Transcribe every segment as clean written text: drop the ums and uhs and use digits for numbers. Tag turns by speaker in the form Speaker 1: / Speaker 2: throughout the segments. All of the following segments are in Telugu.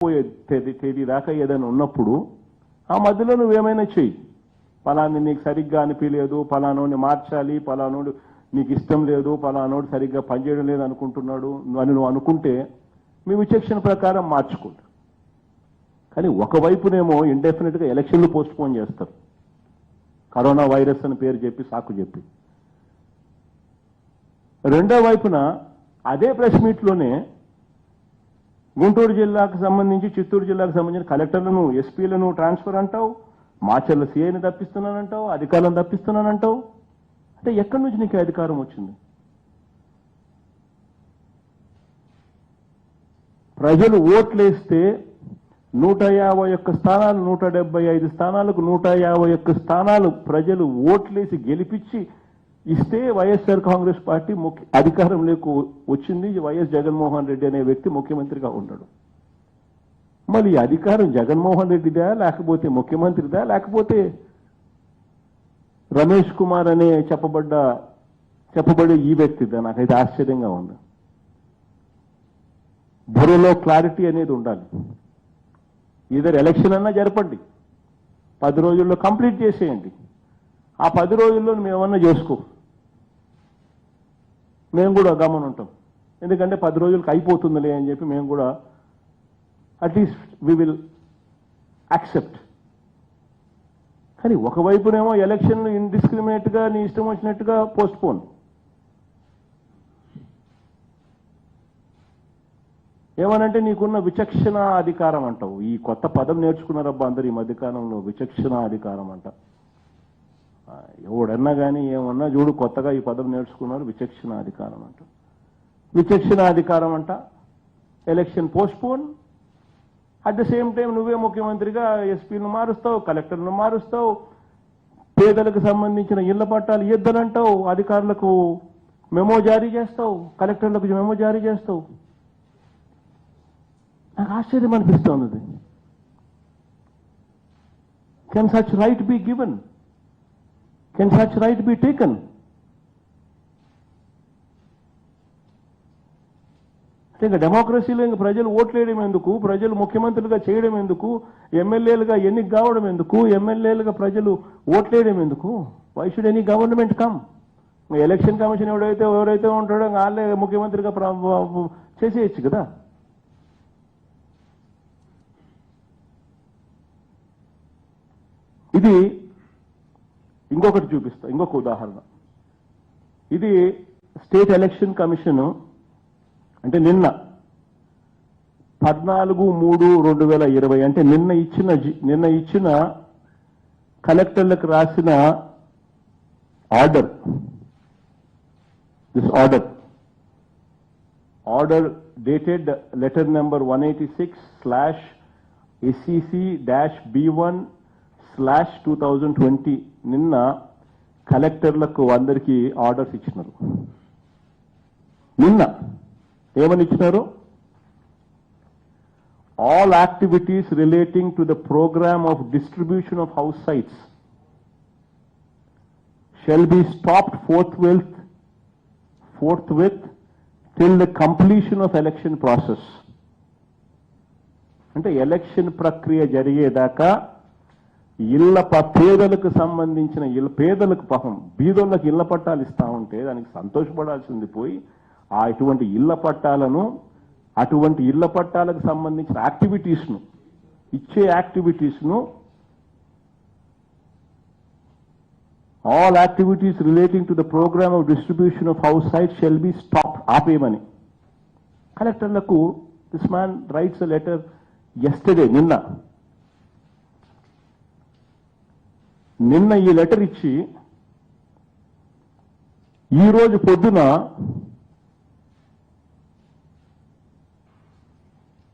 Speaker 1: ఓడిపోయే తేదీ దాకా ఏదైనా ఉన్నప్పుడు ఆ మధ్యలో నువ్వేమైనా చెయ్యి. పలాని నీకు సరిగ్గా అనిపించలేదు, పలానోడిని మార్చాలి, పలానోడు నీకు ఇష్టం లేదు, పలానోడు సరిగ్గా పనిచేయడం లేదు అనుకుంటున్నాడు అని నువ్వు అనుకుంటే మీ విచక్షణ ప్రకారం మార్చుకోండి. కానీ ఒకవైపునేమో ఇండెఫినెట్గా ఎలక్షన్లు పోస్ట్పోన్ చేస్తారు, కరోనా వైరస్ అని పేరు చెప్పి సాకు చెప్పి. రెండో వైపున అదే ప్రెస్ మీట్లోనే గుంటూరు జిల్లాకు సంబంధించి, చిత్తూరు జిల్లాకు సంబంధించిన కలెక్టర్లను, ఎస్పీలను ట్రాన్స్ఫర్ అంటావు, మాచర్ల సీఐని తప్పిస్తున్నానంటావు, అధికారులను తప్పిస్తున్నానంటావు. అంటే ఎక్కడి నుంచి నీకు అధికారం వచ్చింది? ప్రజలు ఓట్లేస్తే 151 స్థానాలు, 175 స్థానాలకు 151 స్థానాలు ప్రజలు ఓట్లేసి గెలిపించి ఇస్తే వైఎస్ఆర్ కాంగ్రెస్ పార్టీ అధికారంలోకి వచ్చింది. వైఎస్ జగన్మోహన్ రెడ్డి అనే వ్యక్తి ముఖ్యమంత్రిగా ఉన్నాడు. మరి ఈ అధికారం జగన్మోహన్ రెడ్డిదా, లేకపోతే ముఖ్యమంత్రిదా, లేకపోతే రమేష్ కుమార్ అనే చెప్పబడే ఈ వ్యక్తిదా? నాకైతే ఆశ్చర్యంగా ఉంది. బుర్రలో క్లారిటీ అనేది ఉండాలి. ఈధర్ ఎలక్షన్ అన్నా జరపండి, 10 రోజుల్లో కంప్లీట్ చేసేయండి. ఆ 10 రోజుల్లో మేమన్నా చేసుకో, మేము కూడా గమనం ఉంటాం. ఎందుకంటే 10 రోజులకు అయిపోతుందిలే అని చెప్పి మేము కూడా అట్లీస్ట్ వి విల్ యాక్సెప్ట్. కానీ ఒకవైపునేమో ఎలక్షన్లు ఇండిస్క్రిమినేట్గా నీ ఇష్టం వచ్చినట్టుగా పోస్ట్పోన్, ఏమనంటే నీకున్న విచక్షణ అధికారం అంటావు. ఈ కొత్త పదం నేర్చుకున్నారబ్బా అందరు ఈ మధ్యకాలంలో, విచక్షణ అధికారం అంట. ఎవడన్నా కానీ ఏమన్నా చూడు, కొత్తగా ఈ పదం నేర్చుకున్నారు, విచక్షణ అధికారం అంట. విచక్షణ అధికారం అంట, election postpone. At the same time నువ్వే ముఖ్యమంత్రిగా ఎస్పీలను మారుస్తావు, కలెక్టర్లను మారుస్తావు, పేదలకు సంబంధించిన ఇళ్ల పట్టాలు ఇద్దరంటావు, అధికారులకు మెమో జారీ చేస్తావు, కలెక్టర్లకు మెమో జారీ చేస్తావు. నాకు ఆశ్చర్యం అనిపిస్తున్నది. Can such right be given? Can such right be taken? అంటే ఇంకా డెమోక్రసీలో ఇంకా ప్రజలు ఓట్లేయడం ఎందుకు, ప్రజలు ముఖ్యమంత్రులుగా చేయడం ఎందుకు, ఎమ్మెల్యేలుగా ఎన్నిక కావడం ఎందుకు, ఎమ్మెల్యేలుగా ప్రజలు ఓట్లేయడం ఎందుకు? Why should any government come? Election commission ఎవరైతే ఉంటాడో వాళ్ళే ముఖ్యమంత్రిగా చేసేయచ్చు కదా. ఇది ఇంకొకటి చూపిస్తా, ఇంకొక ఉదాహరణ. ఇది స్టేట్ ఎలక్షన్ కమిషన్ అంటే నిన్న 14/3/2020 అంటే నిన్న ఇచ్చిన కలెక్టర్లకు రాసిన order. This order dated letter number 186/SEC-B1/2020 నిన్న కలెక్టర్లకు అందరికీ ఆర్డర్స్ ఇచ్చినారు. నిన్న ఏమని ఇచ్చినారు? All activities relating to the programme of distribution of house sites shall be stopped forthwith till the completion of election process. అంటే ఎలక్షన్ ప్రక్రియ జరిగేదాకా పేదలకు సంబంధించిన పేదలకు పాపం బీదోళ్ళకి ఇళ్ల పట్టాలు ఇస్తా ఉంటే దానికి సంతోషపడాల్సింది పోయి అటువంటి ఇళ్ల పట్టాలకు సంబంధించిన యాక్టివిటీస్ను all activities relating to the program of distribution of house sites shall be stopped. ఆపేయమని కలెక్టర్లకు this man writes a letter yesterday. నిన్న ఈ లెటర్ ఇచ్చి ఈ రోజు పొద్దున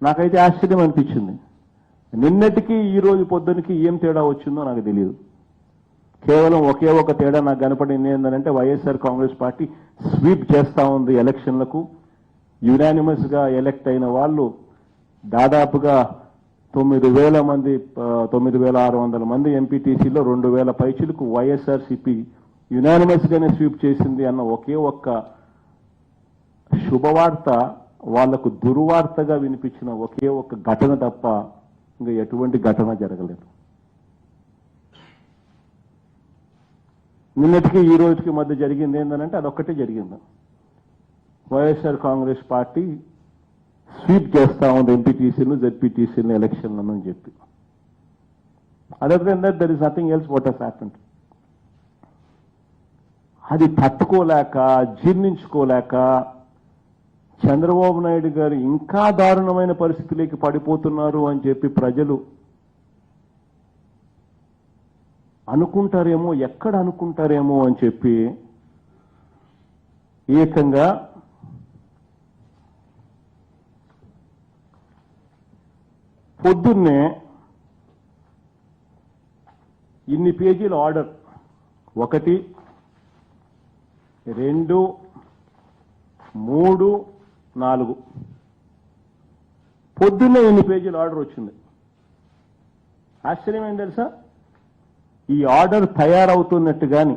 Speaker 1: నాకైతే ఆశ్చర్యం అనిపించింది. నిన్నటికి ఈ రోజు పొద్దునకి ఏం తేడా వచ్చిందో నాకు తెలియదు. కేవలం ఒకే ఒక తేడా నాకు కనపడింది. ఏంటంటే వైఎస్ఆర్ కాంగ్రెస్ పార్టీ స్వీప్ చేస్తా ఉంది ఎలక్షన్లకు. యునానిమస్ గా ఎలక్ట్ అయిన వాళ్ళు దాదాపుగా 9,000 మంది, 9,600 మంది ఎంపీటీసీలో 2,000 పైచిలకు వైఎస్ఆర్సీపీ యునానిమస్ గానే స్వీప్ చేసింది అన్న ఒకే ఒక్క శుభవార్త వాళ్లకు దుర్వార్తగా వినిపించిన ఒకే ఒక ఘటన తప్ప ఇంకా ఎటువంటి ఘటన జరగలేదు. నిన్నటికి ఈ రోజుకి మధ్య జరిగింది ఏంటంటే అదొక్కటే జరిగింది. వైఎస్ఆర్ కాంగ్రెస్ పార్టీ స్వీప్ చేస్తా ఉంది ఎంపీటీసీలు జెడ్పీటీసీలు ఎలక్షన్లను అని చెప్పి. Other than that there is nothing else what has happened. అది తట్టుకోలేక జీర్ణించుకోలేక చంద్రబాబు నాయుడు గారు ఇంకా దారుణమైన పరిస్థితిలోకి పడిపోతున్నారు అని చెప్పి ప్రజలు అనుకుంటారేమో, ఎక్కడ అనుకుంటారేమో అని చెప్పి ఏకంగా పొద్దున్నే ఇన్ని పేజీల ఆర్డర్ 1, 2, 3, 4 పొద్దున్నే ఇన్ని పేజీల ఆర్డర్ వచ్చింది. ఆశ్చర్యం ఏం తెలుసా? ఈ ఆర్డర్ తయారవుతున్నట్టు కానీ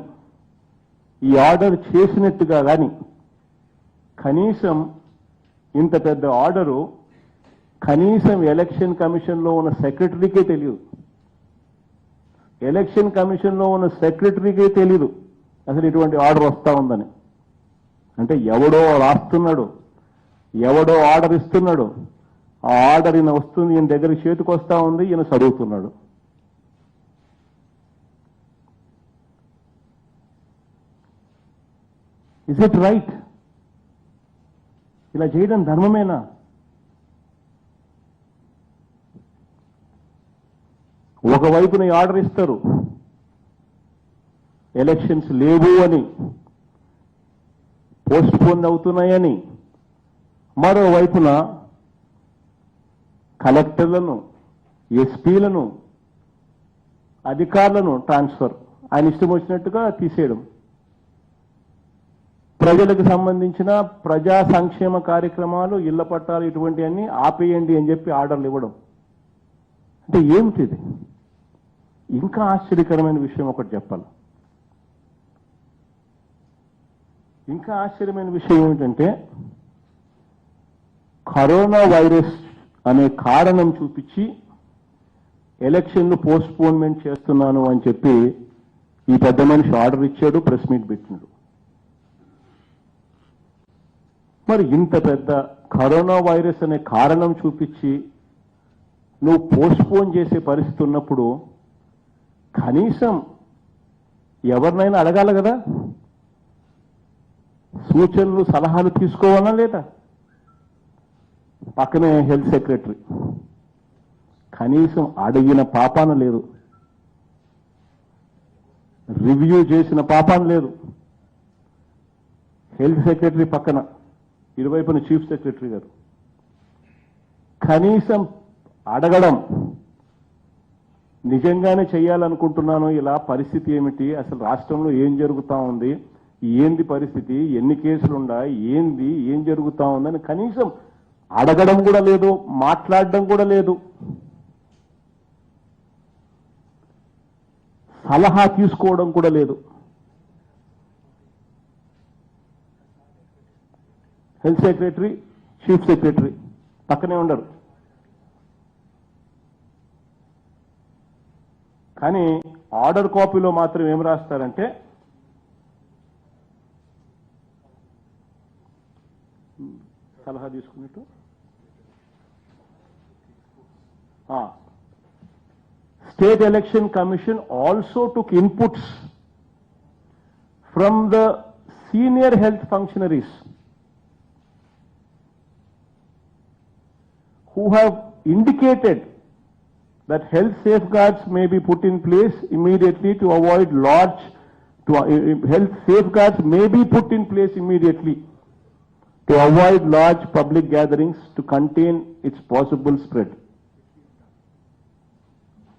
Speaker 1: ఈ ఆర్డర్ చేసినట్టుగా కానీ కనీసం ఇంత పెద్ద ఆర్డరు కనీసం ఎలక్షన్ కమిషన్లో ఉన్న సెక్రటరీకే తెలియదు. ఎలక్షన్ కమిషన్లో ఉన్న సెక్రటరీకే తెలియదు అసలు ఇటువంటి ఆర్డర్ వస్తా ఉందని. అంటే ఎవడో రాస్తున్నాడు, ఎవడో ఆర్డర్ ఇస్తున్నాడు, ఆ ఆర్డర్ ఈయన వస్తుంది, ఈయన దగ్గరికి చేతికి వస్తా ఉంది, ఈయన చదువుతున్నాడు. Is it right? ఇలా చేయడం ధర్మమేనా? ఒకవైపున ఈ ఆర్డర్ ఇస్తారు ఎలక్షన్స్ లేవు అని, పోస్ట్ పోన్ అవుతున్నాయని, మరోవైపున కలెక్టర్లను, ఎస్పీలను, అధికారులను ట్రాన్స్ఫర్, ఆయన ఇష్టం వచ్చినట్టుగా తీసేయడం, ప్రజలకు సంబంధించిన ప్రజా సంక్షేమ కార్యక్రమాలు, ఇళ్ల పట్టాలు ఇటువంటివన్నీ ఆపేయండి అని చెప్పి ఆర్డర్లు ఇవ్వడం. అంటే ఏమిటిది? ఇంకా ఆశ్చర్యకరమైన విషయం ఒకటి చెప్పాలి. ఇంకా ఆశ్చర్యమైన విషయం ఏమిటంటే కరోనా వైరస్ అనే కారణం చూపించి ఎలక్షన్లు పోస్ట్పోన్మెంట్ చేస్తున్నాను అని చెప్పి ఈ పెద్ద మనిషి ఆర్డర్ ఇచ్చాడు, ప్రెస్ మీట్ పెట్టినాడు. మరి ఇంత పెద్ద కరోనా వైరస్ అనే కారణం చూపించి నువ్వు పోస్ట్పోన్ చేసే పరిస్థితి ఉన్నప్పుడు కనీసం ఎవరినైనా అడగాలి కదా, సూచనలు సలహాలు తీసుకోవాలా లేదా? పక్కనే హెల్త్ సెక్రటరీ కనీసం అడిగిన పాపాన లేదు, రివ్యూ చేసిన పాపాన లేదు. హెల్త్ సెక్రటరీ పక్కన ఇరువైపున చీఫ్ సెక్రటరీ గారు కనీసం అడగడం, నిజంగానే చేయాలనుకుంటున్నాను, ఇలా పరిస్థితి ఏమిటి, అసలు రాష్ట్రంలో ఏం జరుగుతా ఉంది, ఏంది పరిస్థితి, ఎన్ని కేసులు ఉన్నాయి, ఏంది, ఏం జరుగుతా ఉందని కనీసం అడగడం కూడా లేదు, మాట్లాడడం కూడా లేదు, సలహా తీసుకోవడం కూడా లేదు. హెల్త్ సెక్రటరీ, చీఫ్ సెక్రటరీ పక్కనే ఉండరు. కానీ ఆర్డర్ కాపీలో మాత్రం ఏం రాస్తారంటే సలహా తీసుకున్నట్టు State Election Commission also took inputs from the senior health functionaries who have indicated that health safeguards may be put in place immediately to avoid health safeguards may be put in place immediately to avoid large public gatherings to contain its possible spread.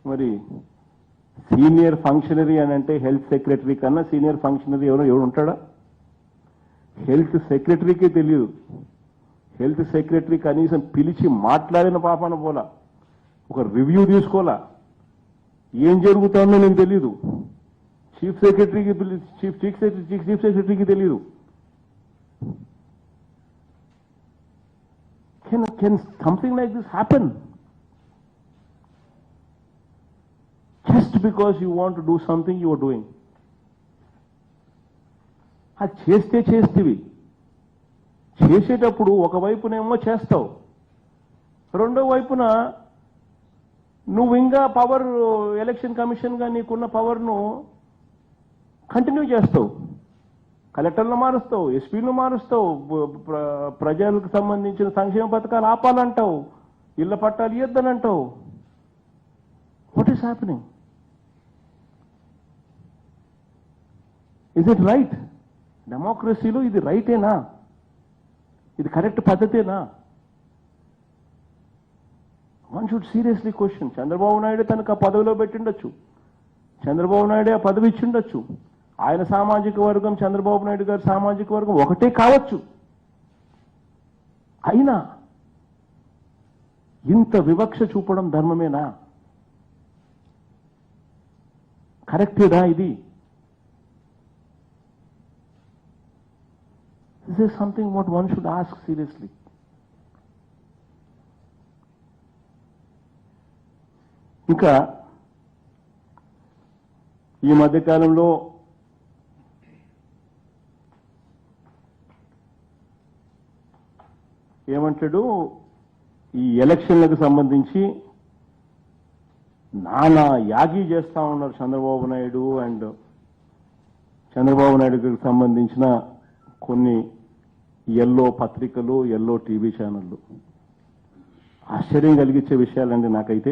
Speaker 1: మరి సీనియర్ ఫంక్షనరీ అని అంటే హెల్త్ సెక్రటరీ కన్నా సీనియర్ ఫంక్షనరీ ఎవరు ఉంటాడా? హెల్త్ సెక్రటరీకే తెలియదు. హెల్త్ సెక్రటరీ కనీసం పిలిచి మాట్లాడిన పాపన పోలా, ఒక రివ్యూ తీసుకోవాలా, ఏం జరుగుతుందో నేను తెలియదు. చీఫ్ సెక్రటరీకి తెలియదు. Can something like this happen? Just because you want to do something, you are doing. అది చేస్తేవి చేసేటప్పుడు ఒకవైపునేమో చేస్తావు, రెండో వైపున నువ్వు ఇంకా పవర్ ఎలక్షన్ కమిషన్గా నీకున్న పవర్ను కంటిన్యూ చేస్తావు. కలెక్టర్లు మారుస్తావు, ఎస్పీలు మారుస్తావు, ప్రజలకు సంబంధించిన సంక్షేమ పథకాలు ఆపాలంటావు, ఇళ్ల పట్టాలు ఇవ్వద్దనంటావు. What is happening? Is it right? డెమోక్రసీలో ఇది రైటేనా? ఇది కరెక్ట్ పద్ధతేనా? One should seriously question. Chandrababu Naidu తనకు ఆ పదవిలో పెట్టిండొచ్చు, చంద్రబాబు నాయుడే ఆ పదవి ఇచ్చిండొచ్చు, ఆయన సామాజిక వర్గం చంద్రబాబు నాయుడు గారి సామాజిక వర్గం ఒకటే కావచ్చు. అయినా ఇంత వివక్ష చూపడం ధర్మమేనా? కరెక్టేనా ఇది? This is something what one should ask seriously. ఇంకా ఈ మధ్యకాలంలో ఏమంటాడు, ఈ ఎలక్షన్లకు సంబంధించి నానా యాగి చేస్తా ఉన్నారు చంద్రబాబు నాయుడు అండ్ చంద్రబాబు నాయుడుకి సంబంధించిన కొన్ని ఎల్లో పత్రికలు, ఎల్లో టీవీ ఛానళ్ళు. ఆశ్చర్యం కలిగించే విషయాలండి నాకైతే.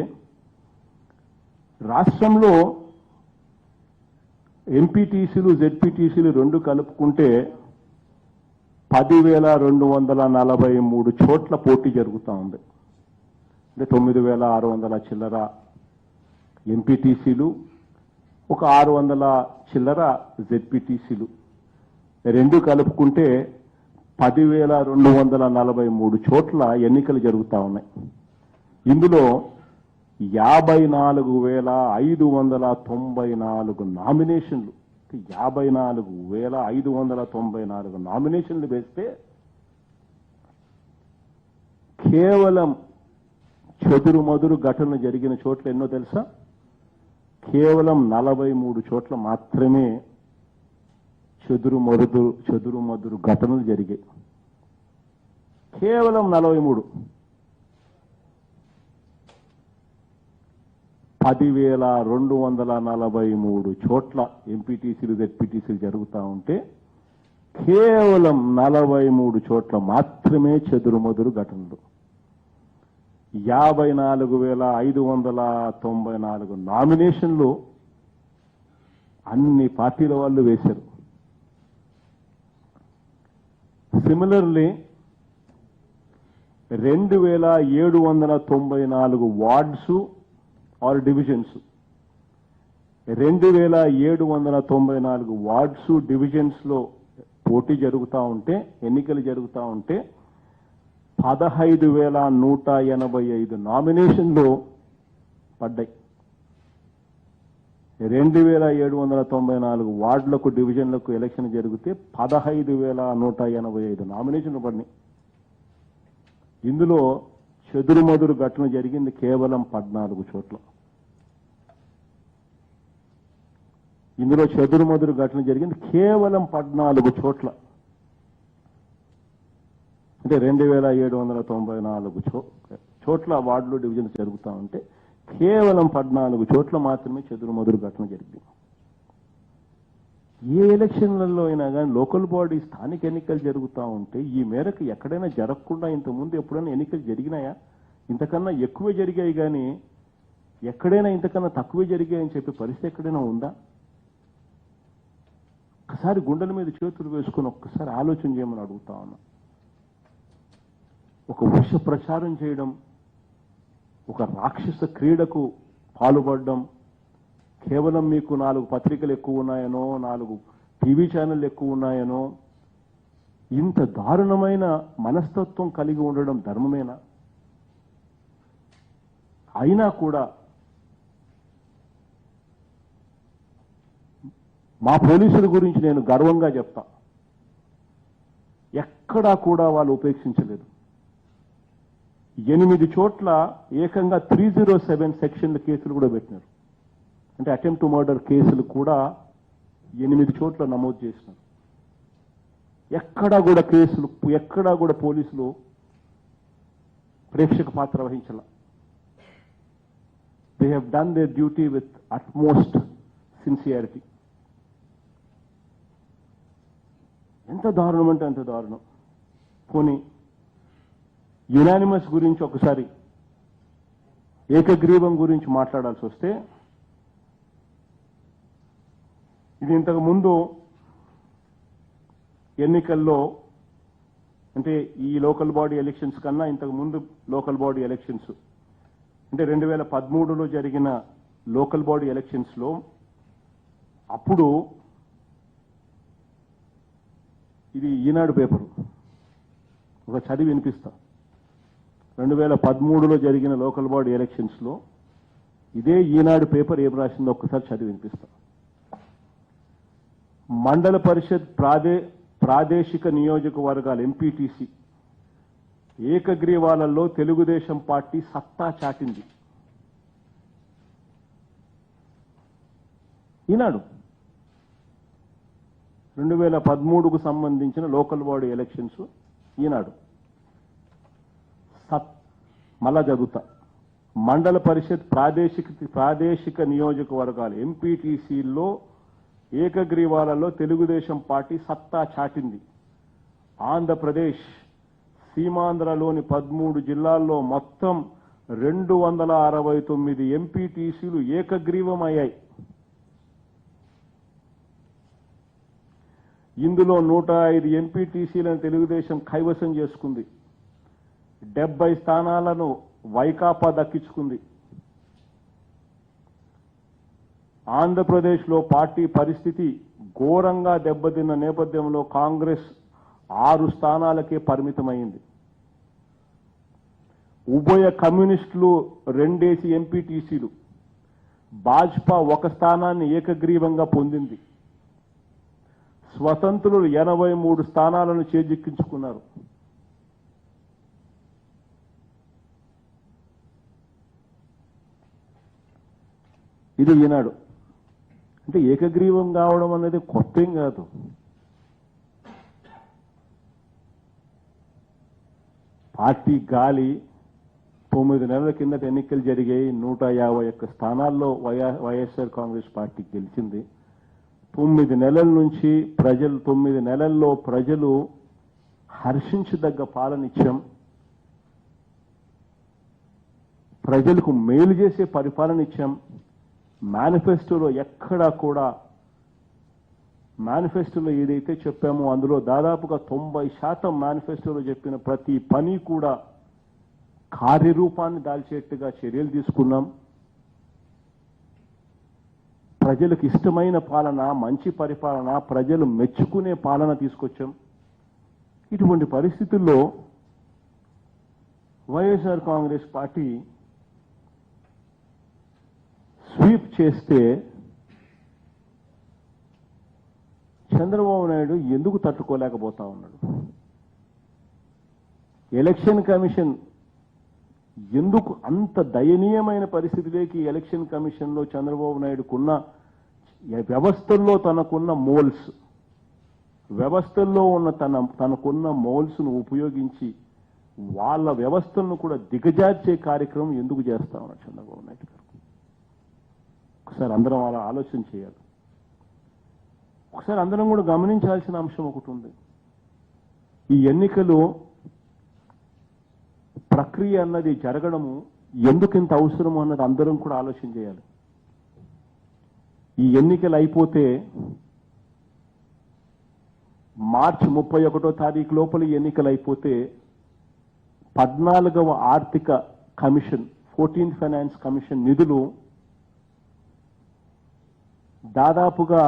Speaker 1: రాష్ట్రంలో ఎంపీటీసీలు, జెడ్పీటీసీలు రెండు కలుపుకుంటే 10,243 చోట్ల పోటీ జరుగుతూ ఉంది. అంటే 9,600 చిల్లర ఎంపీటీసీలు, ఒక 600 చిల్లర జెడ్పీటీసీలు రెండు కలుపుకుంటే 10,243 చోట్ల ఎన్నికలు జరుగుతూ ఉన్నాయి. ఇందులో 54,594 నామినేషన్లు, 54,594 నామినేషన్లు వేస్తే కేవలం చెదురుమదురు ఘటనలు జరిగిన చోట్ల ఎన్నో తెలుసా? కేవలం 43 చోట్ల మాత్రమే చెదురుమదురు ఘటనలు జరిగాయి. కేవలం 43. 10,243 చోట్ల ఎంపీటీసీలు, జెడ్పీటీసీలు జరుగుతూ ఉంటే కేవలం 43 చోట్ల మాత్రమే చెదురుమదురు ఘటనలు. 54,594 నామినేషన్లు అన్ని పార్టీల వాళ్ళు వేశారు. Similarly 2,794 wards or divisions, 2,794 wards divisions లో పోటీ జరుగుతూ ఉంటే, ఎన్నికలు జరుగుతూ ఉంటే 15,185 నామినేషన్లు పడ్డాయి. 2,794 వార్డులకు, డివిజన్లకు ఎలక్షన్ జరిగితే 15,185 నామినేషన్లు పడినాయి. ఇందులో చెదురుమదురు ఘటన జరిగింది కేవలం 14 చోట్ల. ఇందులో చెదురుమదురు ఘటన జరిగింది కేవలం 14 చోట్ల. అంటే 2,794 చోట్ల వార్డులు, డివిజన్స్ జరుగుతూ ఉంటే కేవలం 14 చోట్ల మాత్రమే చెదురుమదురు ఘటన జరిగింది. ఏ ఎలక్షన్లలో అయినా కానీ లోకల్ బాడీ, స్థానిక ఎన్నికలు జరుగుతూ ఉంటే ఈ మేరకు ఎక్కడైనా జరగకుండా ఇంతకుముందు ఎప్పుడైనా ఎన్నికలు జరిగినాయా? ఇంతకన్నా ఎక్కువే జరిగాయి కానీ ఎక్కడైనా ఇంతకన్నా తక్కువే జరిగాయని చెప్పే పరిస్థితి ఎక్కడైనా ఉందా? ఒక్కసారి గుండెల మీద చేతులు వేసుకుని ఒక్కసారి ఆలోచన చేయమని అడుగుతా ఉన్నా. ఒక విష ప్రచారం చేయడం, ఒక రాక్షస క్రీడకు పాల్పడడం, కేవలం మీకు 4 పత్రికలు ఎక్కువ ఉన్నాయనో, 4 టీవీ ఛానళ్ళు ఎక్కువ ఉన్నాయనో, ఇంత దారుణమైన మనస్తత్వం కలిగి ఉండడం ధర్మమేనా? అయినా కూడా మా పోలీసుల గురించి నేను గర్వంగా చెప్తా, ఎక్కడా కూడా వాళ్ళు ఉపేక్షించలేదు. 8 చోట్ల ఏకంగా 307 సెక్షన్ల కేసులు కూడా పెట్టినారు. అంటే అటెంప్ట్ టు మర్డర్ కేసులు కూడా 8 చోట్ల నమోదు చేసినారు. ఎక్కడా కూడా కేసులు, ఎక్కడా కూడా పోలీసులు ప్రేక్షక పాత్ర వహించాల. They have done their duty with utmost sincerity. ఎంత దారుణం అంటే అంత దారుణం. పోనీ యునానిమస్ గురించి ఒకసారి, ఏకగ్రీవం గురించి మాట్లాడాల్సి వస్తే, ఇది ఇంతకు ముందు ఎన్నికల్లో, అంటే ఈ లోకల్ బాడీ ఎలక్షన్స్ కన్నా ఇంతకు ముందు లోకల్ బాడీ ఎలక్షన్స్, అంటే 2013లో జరిగిన లోకల్ బాడీ ఎలక్షన్స్లో, అప్పుడు ఇది ఈనాడు పేపరు, ఒక చదివి వినిపిస్తా. 2013లో జరిగిన లోకల్ బాడీ ఎలక్షన్స్లో ఇదే ఈనాడు పేపర్ ఏం రాసిందో ఒక్కసారి చదివి వినిపిస్తా. మండల పరిషత్ ప్రాదేశిక నియోజకవర్గాల ఎంపీటీసీ ఏకగ్రీవాలలో తెలుగుదేశం పార్టీ సత్తా చాటింది. ఈనాడు 2013కు సంబంధించిన లోకల్ బాడీ ఎలక్షన్స్ ఈనాడు. మళ్ళా చదువుతా. మండల పరిషత్ ప్రాదేశిక నియోజకవర్గాలు ఎంపీటీసీల్లో ఏకగ్రీవాలలో తెలుగుదేశం పార్టీ సత్తా చాటింది. ఆంధ్రప్రదేశ్ సీమాంధ్రలోని 13 జిల్లాల్లో మొత్తం 269 ఎంపీటీసీలు ఏకగ్రీవమయ్యాయి. ఇందులో 105 ఎంపీటీసీలను తెలుగుదేశం కైవసం చేసుకుంది. 70 స్థానాలను వైకాపా దక్కించుకుంది. ఆంధ్రప్రదేశ్లో పార్టీ పరిస్థితి ఘోరంగా దెబ్బతిన్న నేపథ్యంలో కాంగ్రెస్ 6 స్థానాలకే పరిమితమైంది. ఉభయ కమ్యూనిస్టులు 2 ఎంపీటీసీలు, భాజపా 1 స్థానాన్ని ఏకగ్రీవంగా పొందింది. స్వతంత్రులు 83 స్థానాలను చేజిక్కించుకున్నారు. ఇది ఈనాడు. అంటే ఏకగ్రీవం కావడం అనేది కొత్త ఏం కాదు. పార్టీ గాలి 9 నెలల కిందట ఎన్నికలు జరిగాయి. 151 స్థానాల్లో వైఎస్ఆర్ కాంగ్రెస్ పార్టీ గెలిచింది. 9 నెలల నుంచి 9 నెలల్లో ప్రజలు హర్షించదగ్గ పాలన ఇచ్చాం. ప్రజలకు మేలు చేసే పరిపాలన ఇచ్చాం. మేనిఫెస్టోలో ఎక్కడా కూడా, మేనిఫెస్టోలో ఏదైతే చెప్పామో అందులో దాదాపుగా 90% మేనిఫెస్టోలో చెప్పిన ప్రతి పని కూడా కార్యరూపాన్ని దాల్చేట్టుగా చర్యలు తీసుకున్నాం. ప్రజలకు ఇష్టమైన పాలన, మంచి పరిపాలన, ప్రజలు మెచ్చుకునే పాలన తీసుకొచ్చాం. ఇటువంటి పరిస్థితుల్లో వైఎస్ఆర్ కాంగ్రెస్ పార్టీ స్వీప్ చేస్తే చంద్రబాబు నాయుడు ఎందుకు తట్టుకోలేకపోతా ఉన్నాడు? ఎలక్షన్ కమిషన్ ఎందుకు అంత దయనీయమైన పరిస్థితిలోకి ఎలక్షన్ కమిషన్లో చంద్రబాబు నాయుడుకున్న వ్యవస్థల్లో తనకున్న మోల్స్, వ్యవస్థల్లో ఉన్న తనకున్న మోల్స్ను ఉపయోగించి వాళ్ళ వ్యవస్థలను కూడా దిగజార్చే కార్యక్రమం ఎందుకు చేస్తా ఉన్నాడు చంద్రబాబు నాయుడు గారు? ఒకసారి అందరం అలా ఆలోచన చేయాలి. ఒకసారి అందరం కూడా గమనించాల్సిన అంశం ఒకటి ఉంది. ఈ ఎన్నికలు ప్రక్రియ అన్నది జరగడము ఎందుకు ఇంత అవసరము అన్నది అందరం కూడా ఆలోచన చేయాలి. ఈ ఎన్నికలు అయిపోతే మార్చి 31వ తారీఖు లోపల ఎన్నికలు అయిపోతే 14వ ఆర్థిక కమిషన్, 14th ఫైనాన్స్ కమిషన్ నిధులు దాదాపుగా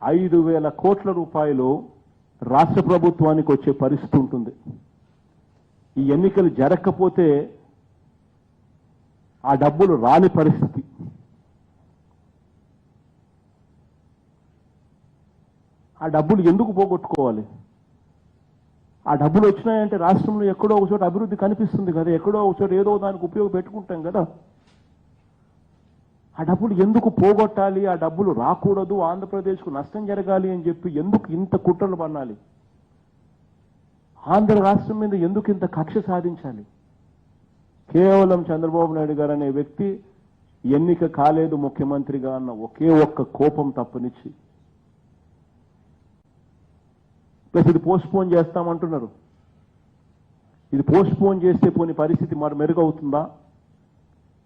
Speaker 1: 5,000 కోట్ల రూపాయలు రాష్ట్ర ప్రభుత్వానికి వచ్చే పరిస్థితి ఉంటుంది. ఈ ఎన్నికలు జరగకపోతే ఆ డబ్బులు రాని పరిస్థితి. ఆ డబ్బులు ఎందుకు పోగొట్టుకోవాలి? ఆ డబ్బులు వచ్చినాయంటే రాష్ట్రంలో ఎక్కడో ఒక చోట అభివృద్ధి కనిపిస్తుంది కదా, ఎక్కడో ఒక చోట ఏదో దానికి ఉపయోగపెట్టుకుంటాం కదా. ఆ డబ్బులు ఎందుకు పోగొట్టాలి, ఆ డబ్బులు రాకూడదు, ఆంధ్రప్రదేశ్కు నష్టం జరగాలి అని చెప్పి ఎందుకు ఇంత కుట్రలు పన్నాలి? ఆంధ్ర రాష్ట్రం మీద ఎందుకు ఇంత కక్ష సాధించాలి? కేవలం చంద్రబాబు నాయుడు గారు అనే వ్యక్తి ఎన్నిక కాలేదు ముఖ్యమంత్రిగా అన్న ఒకే ఒక్క కోపం తప్పనిచ్చి, ప్లస్ ఇది పోస్ట్ పోన్ చేస్తామంటున్నారు. ఇది పోస్ట్ పోన్ చేస్తే పోని పరిస్థితి మరి మెరుగవుతుందా?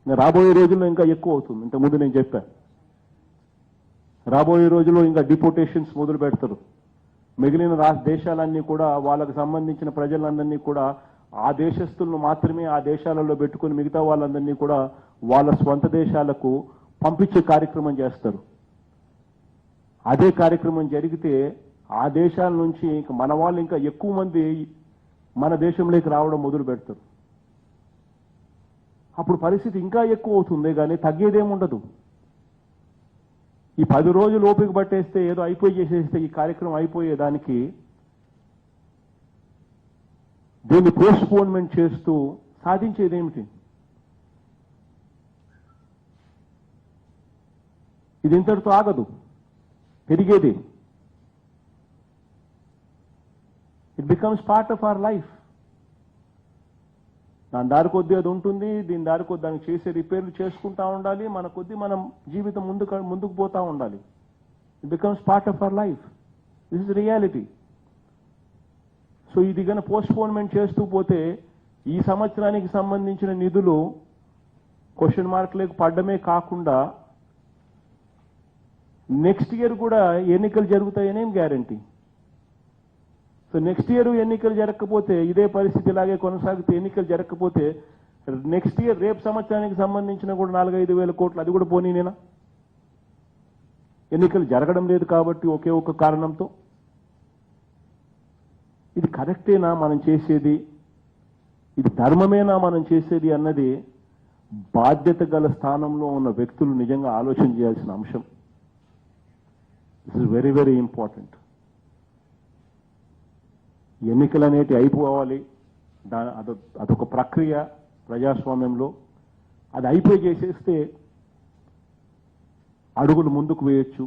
Speaker 1: రాబోయే రోజుల్లో ఇంకా ఎక్కువ అవుతుంది. ఇంతకుముందు నేను చెప్పాను, రాబోయే రోజుల్లో ఇంకా డిపోటేషన్స్ మొదలు పెడతారు. మిగిలిన దేశాలన్నీ కూడా వాళ్ళకు సంబంధించిన ప్రజలందరినీ కూడా ఆ దేశస్తులను మాత్రమే ఆ దేశాలలో పెట్టుకుని మిగతా వాళ్ళందరినీ కూడా వాళ్ళ స్వంత దేశాలకు పంపించే కార్యక్రమం చేస్తారు. అదే కార్యక్రమం జరిగితే ఆ దేశాల నుంచి మన వాళ్ళు ఇంకా ఎక్కువ మంది మన దేశంలోకి రావడం మొదలు పెడతారు. అప్పుడు పరిస్థితి ఇంకా ఎక్కువ అవుతుంది కానీ తగ్గేదేముండదు. ఈ 10 రోజులు ఓపిక పట్టేస్తే ఏదో అయిపోయి చేసేస్తే ఈ కార్యక్రమం అయిపోయేదానికి దీన్ని పోస్ట్పోన్మెంట్ చేస్తూ సాధించేదేమిటి? ఇది ఇంతటితో ఆగదు, పెరిగేది. It becomes part of our life. దాని దారి కొద్దీ అది ఉంటుంది, దీని దారి కొద్ది దానికి చేసే రిపేర్లు చేసుకుంటా ఉండాలి, మన కొద్దీ మనం జీవితం ముందుకు పోతా ఉండాలి. It becomes part of our life. This is reality. So ఇది కనుక పోస్ట్పోన్మెంట్ చేస్తూ పోతే ఈ సంవత్సరానికి సంబంధించిన నిధులు క్వశ్చన్ మార్క్లకు పడ్డమే కాకుండా నెక్స్ట్ ఇయర్ కూడా ఎన్నికలు జరుగుతాయనేం గ్యారంటీ? సో నెక్స్ట్ ఇయర్ ఎన్నికలు జరగకపోతే ఇదే పరిస్థితి ఇలాగే కొనసాగితే, ఎన్నికలు జరగకపోతే నెక్స్ట్ ఇయర్ రేపు సంవత్సరానికి సంబంధించిన కూడా 4-5 వేల కోట్లు అది కూడా పోనీనేనా? ఎన్నికలు జరగడం లేదు కాబట్టి ఒకే ఒక్క కారణంతో. ఇది కరెక్టేనా మనం చేసేది? ఇది ధర్మమేనా మనం చేసేది అన్నది బాధ్యత గల స్థానంలో ఉన్న వ్యక్తులు నిజంగా ఆలోచన చేయాల్సిన అంశం. This is very very important. ఎన్నికలు అనేటి అయిపోవాలి, అదొక ప్రక్రియ ప్రజాస్వామ్యంలో. అది అయిపోయి చేసేస్తే అడుగులు ముందుకు వేయొచ్చు,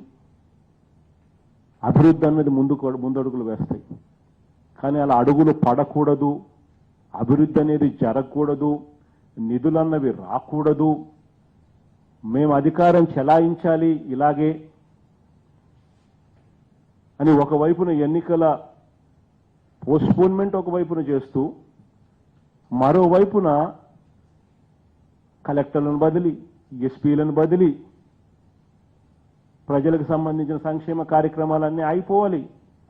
Speaker 1: అభివృద్ధి అన్నది ముందడుగులు వేస్తాయి. కానీ అలా అడుగులు పడకూడదు, అభివృద్ధి అనేది జరగకూడదు, నిధులన్నవి రాకూడదు, మేము అధికారం చెలాయించాలి ఇలాగే అని ఒకవైపున ఎన్నికల పోస్ట్పోన్మెంట్ ఒకవైపున చేస్తూ, మరోవైపున కలెక్టర్లను బదిలీ, ఎస్పీలను బదిలీ, ప్రజలకు సంబంధించిన సంక్షేమ కార్యక్రమాలన్నీ అయిపోవాలి,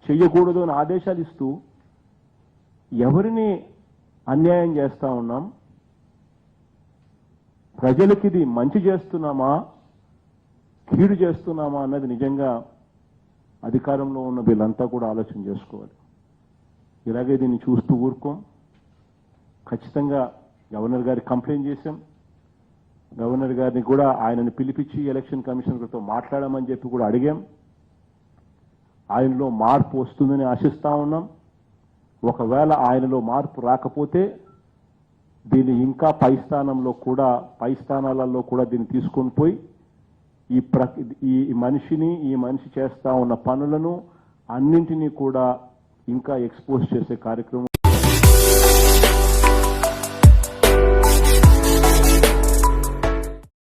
Speaker 1: చెయ్యకూడదు అని ఆదేశాలు ఇస్తూ ఎవరిని అన్యాయం చేస్తా ఉన్నాం? ప్రజలకి ఇది మంచి చేస్తున్నామా, కీడు చేస్తున్నామా అన్నది నిజంగా అధికారంలో ఉన్న వీళ్ళంతా కూడా ఆలోచన చేసుకోవాలి. ఇలాగే దీన్ని చూస్తూ ఊరుకోం. ఖచ్చితంగా గవర్నర్ గారికి కంప్లైంట్ చేశాం. గవర్నర్ గారిని కూడా ఆయనను పిలిపించి ఎలక్షన్ కమిషనర్తో మాట్లాడమని చెప్పి కూడా అడిగాం. ఆయనలో మార్పు వస్తుందని ఆశిస్తా ఉన్నాం. ఒకవేళ ఆయనలో మార్పు రాకపోతే దీన్ని ఇంకా పై స్థానాలలో కూడా దీన్ని తీసుకొని పోయి ఈ మనిషి చేస్తా ఉన్న పనులను అన్నింటినీ కూడా ఇంకా ఎక్స్పోజ్ చేసే కార్యక్రమం